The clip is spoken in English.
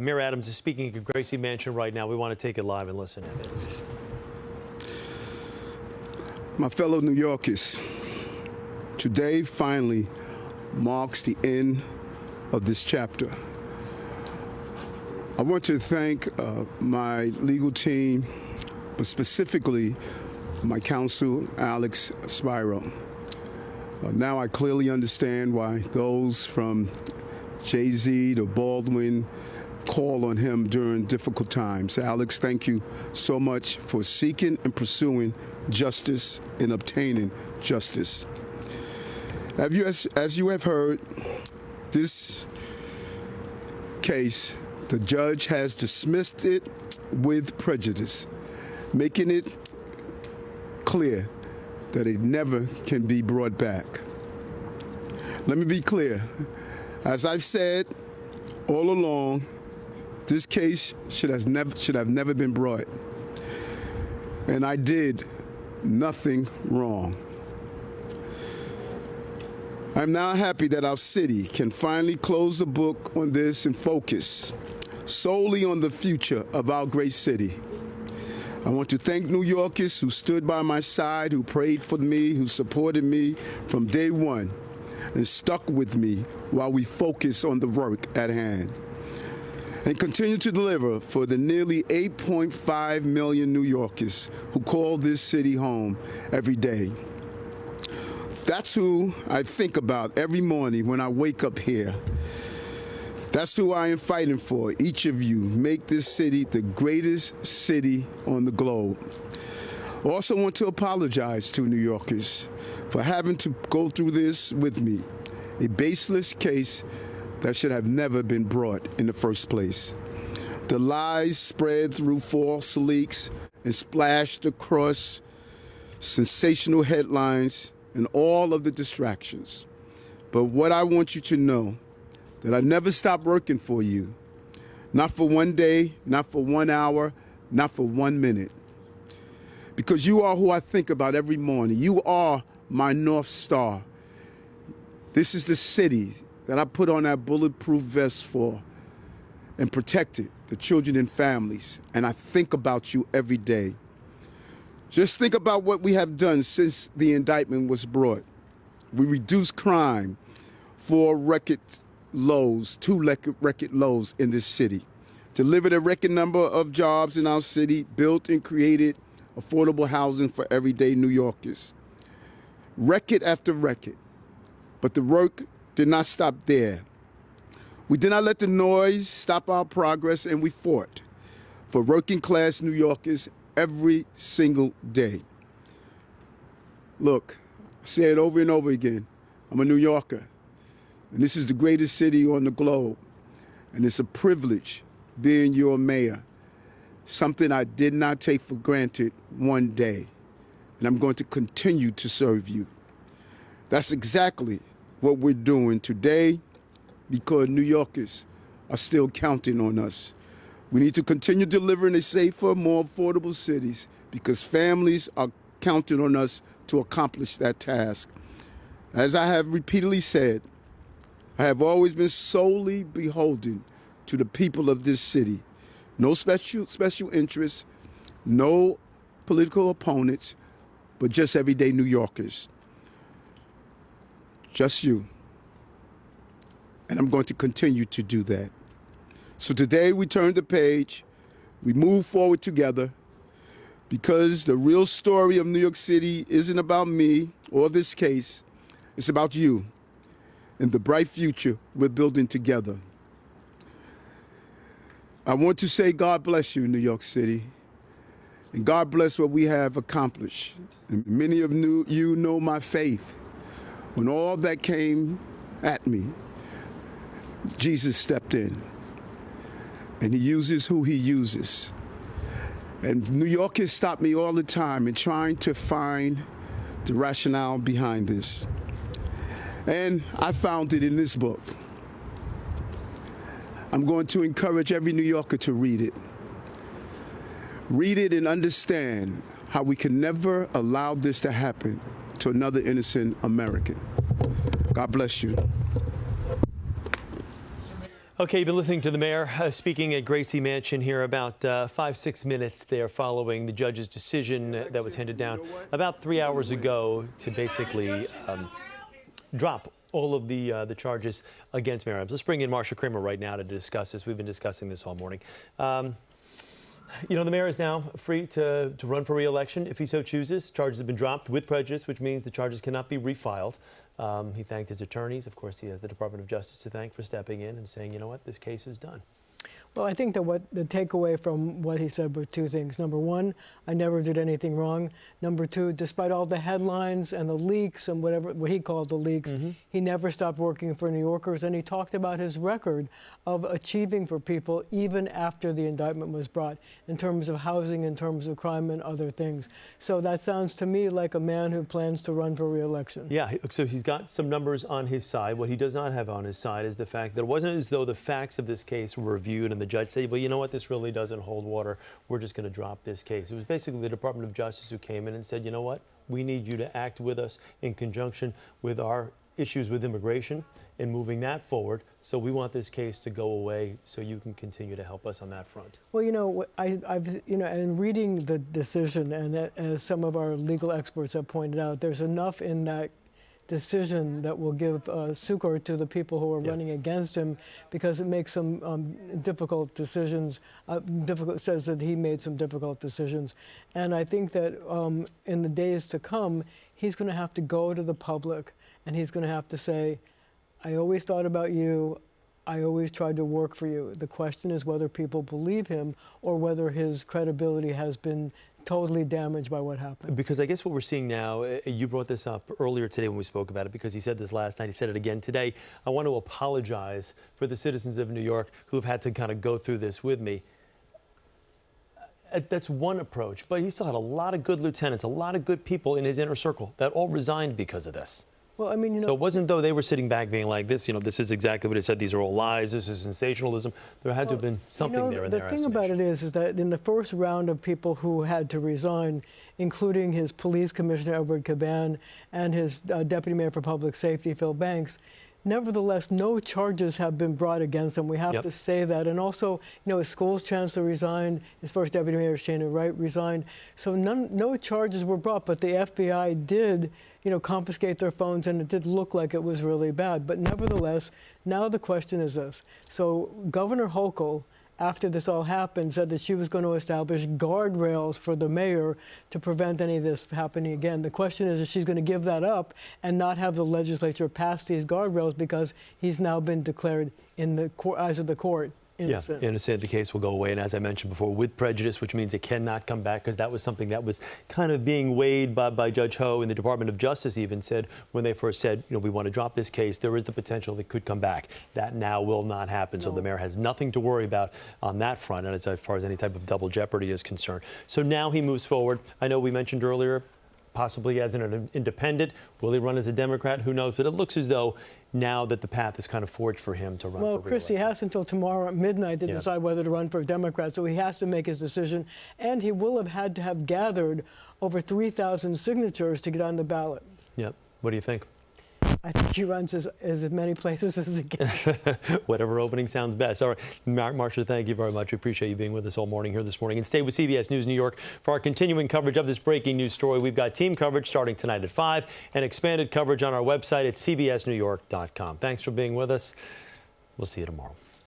Mayor Adams is speaking at Gracie Mansion right now. We want to take it live and listen. My fellow New Yorkers, today finally marks the end of this chapter. I want to thank my legal team, but specifically my counsel, Alex Spiro. Now I clearly understand why those from Jay-Z to Baldwin call on him during difficult times. Alex, thank you so much for seeking and pursuing justice and obtaining justice. As you have heard, this case, the judge has dismissed it with prejudice, making it clear that it never can be brought back. Let me be clear. As I've said all along, this case should have never been brought. And I did nothing wrong. I'm now happy that our city can finally close the book on this and focus solely on the future of our great city. I want to thank New Yorkers who stood by my side, who prayed for me, who supported me from day one, and stuck with me while we focus on the work at hand. And continue to deliver for the nearly 8.5 million New Yorkers who call this city home every day. That's who I think about every morning when I wake up here. That's who I am fighting for. Each of you make this city the greatest city on the globe. I also want to apologize to New Yorkers for having to go through this with me, a baseless case that should have never been brought in the first place. The lies spread through false leaks and splashed across sensational headlines and all of the distractions. But what I want you to know, that I never stopped working for you. Not for one day, not for 1 hour, not for 1 minute. Because you are who I think about every morning. You are my North Star. This is the city that I put on that bulletproof vest for and protected the children and families. And I think about you every day. Just think about what we have done since the indictment was brought. We reduced crime for record lows, 2 record lows in this city, delivered a record number of jobs in our city, built and created affordable housing for everyday New Yorkers. Record after record. But the work did not stop there. We did not let the noise stop our progress, and we fought for working class New Yorkers every single day. Look, I say it over and over again. I'm a New Yorker. And this is the greatest city on the globe. And it's a privilege being your mayor, something I did not take for granted one day. And I'm going to continue to serve you. That's exactly what we're doing today because New Yorkers are still counting on us. We need to continue delivering a safer, more affordable cities because families are counting on us to accomplish that task. As I have repeatedly said, I have always been solely beholden to the people of this city. No special interests, no political opponents, but just everyday New Yorkers. Just you. And I'm going to continue to do that. So today we turn the page, we move forward together because the real story of New York City isn't about me or this case, it's about you and the bright future we're building together. I want to say God bless you, New York City, and God bless what we have accomplished. And many of you know my faith. When all that came at me, Jesus stepped in, and he uses who he uses. And New Yorkers stop me all the time in trying to find the rationale behind this. And I found it in this book. I'm going to encourage every New Yorker to read it. Read it and understand how we can never allow this to happen to another innocent American. God bless you. Okay, you've been listening to the mayor speaking at Gracie Mansion here about 5-6 minutes there following the judge's decision that was handed down about 3 hours ago to basically drop all of the charges against Mayor Adams. Let's bring in Marsha Kramer right now to discuss this. We've been discussing this all morning. You know, the mayor is now free to run for re-election if he so chooses. Charges have been dropped with prejudice, which means the charges cannot be refiled. He thanked his attorneys. Of course, he has the Department of Justice to thank for stepping in and saying, you know what, this case is done. Well, I think that what the takeaway from what he said were two things. Number one, I never did anything wrong. Number two, despite all the headlines and the leaks and what he called the leaks, he never stopped working for New Yorkers, and he talked about his record of achieving for people even after the indictment was brought, in terms of housing, in terms of crime and other things. So that sounds to me like a man who plans to run for re-election. Yeah, so he's got some numbers on his side. What he does not have on his side is the fact that it wasn't as though the facts of this case were reviewed and the judge said, well, you know what, this really doesn't hold water. We're just going to drop this case. It was basically the Department of Justice who came in and said, you know what, we need you to act with us in conjunction with our issues with immigration and moving that forward. So we want this case to go away so you can continue to help us on that front. Well, you know, and reading the decision, and as some of our legal experts have pointed out, there's enough in that decision that will give succor to the people who are running against him, because it makes some difficult decisions. Says that he made some difficult decisions, and I think that in the days to come, he's going to have to go to the public, and he's going to have to say, I always thought about you. I always tried to work for you. The question is whether people believe him or whether his credibility has been totally damaged by what happened. Because I guess what we're seeing now, you brought this up earlier today when we spoke about it, because he said this last night, he said it again today. I want to apologize for the citizens of New York who have had to kind of go through this with me. That's one approach, but he still had a lot of good lieutenants, a lot of good people in his inner circle that all resigned because of this. Well, I mean, you know, so it wasn't though they were sitting back being like this, you know, this is exactly what he said, these are all lies, this is sensationalism. There had to have been something there in their estimation. The thing about it is that in the first round of people who had to resign, including his police commissioner, Edward Caban, and his deputy mayor for public safety, Phil Banks, nevertheless, no charges have been brought against him. We have to say that. And also, you know, his school's chancellor resigned, his first deputy mayor, Shana Wright, resigned. So no charges were brought, but the FBI did, you know, confiscate their phones, and it did look like it was really bad. But nevertheless, now the question is this. So Governor Hochul, after this all happened, said that she was going to establish guardrails for the mayor to prevent any of this happening again. The question is if she's going to give that up and not have the legislature pass these guardrails, because he's now been declared in the eyes of the court innocent. Yeah, innocent. The case will go away, and as I mentioned before, with prejudice, which means it cannot come back, because that was something that was kind of being weighed by Judge Ho, and the Department of Justice even said when they first said, you know, we want to drop this case, there is the potential it could come back. That now will not happen. No. So the mayor has nothing to worry about on that front, and as far as any type of double jeopardy is concerned. So now he moves forward. I know we mentioned earlier, possibly as an independent. Will he run as a Democrat? Who knows? But it looks as though now that the path is kind of forged for him to run for re-election. Well, Chris, he has until tomorrow at midnight to decide whether to run for a Democrat, so he has to make his decision. And he will have had to have gathered over 3,000 signatures to get on the ballot. Yep. What do you think? I think he runs as many places as he can. Whatever opening sounds best. All right, Marsha, thank you very much. We appreciate you being with us all morning here this morning. And stay with CBS News New York for our continuing coverage of this breaking news story. We've got team coverage starting tonight at 5 and expanded coverage on our website at cbsnewyork.com. Thanks for being with us. We'll see you tomorrow.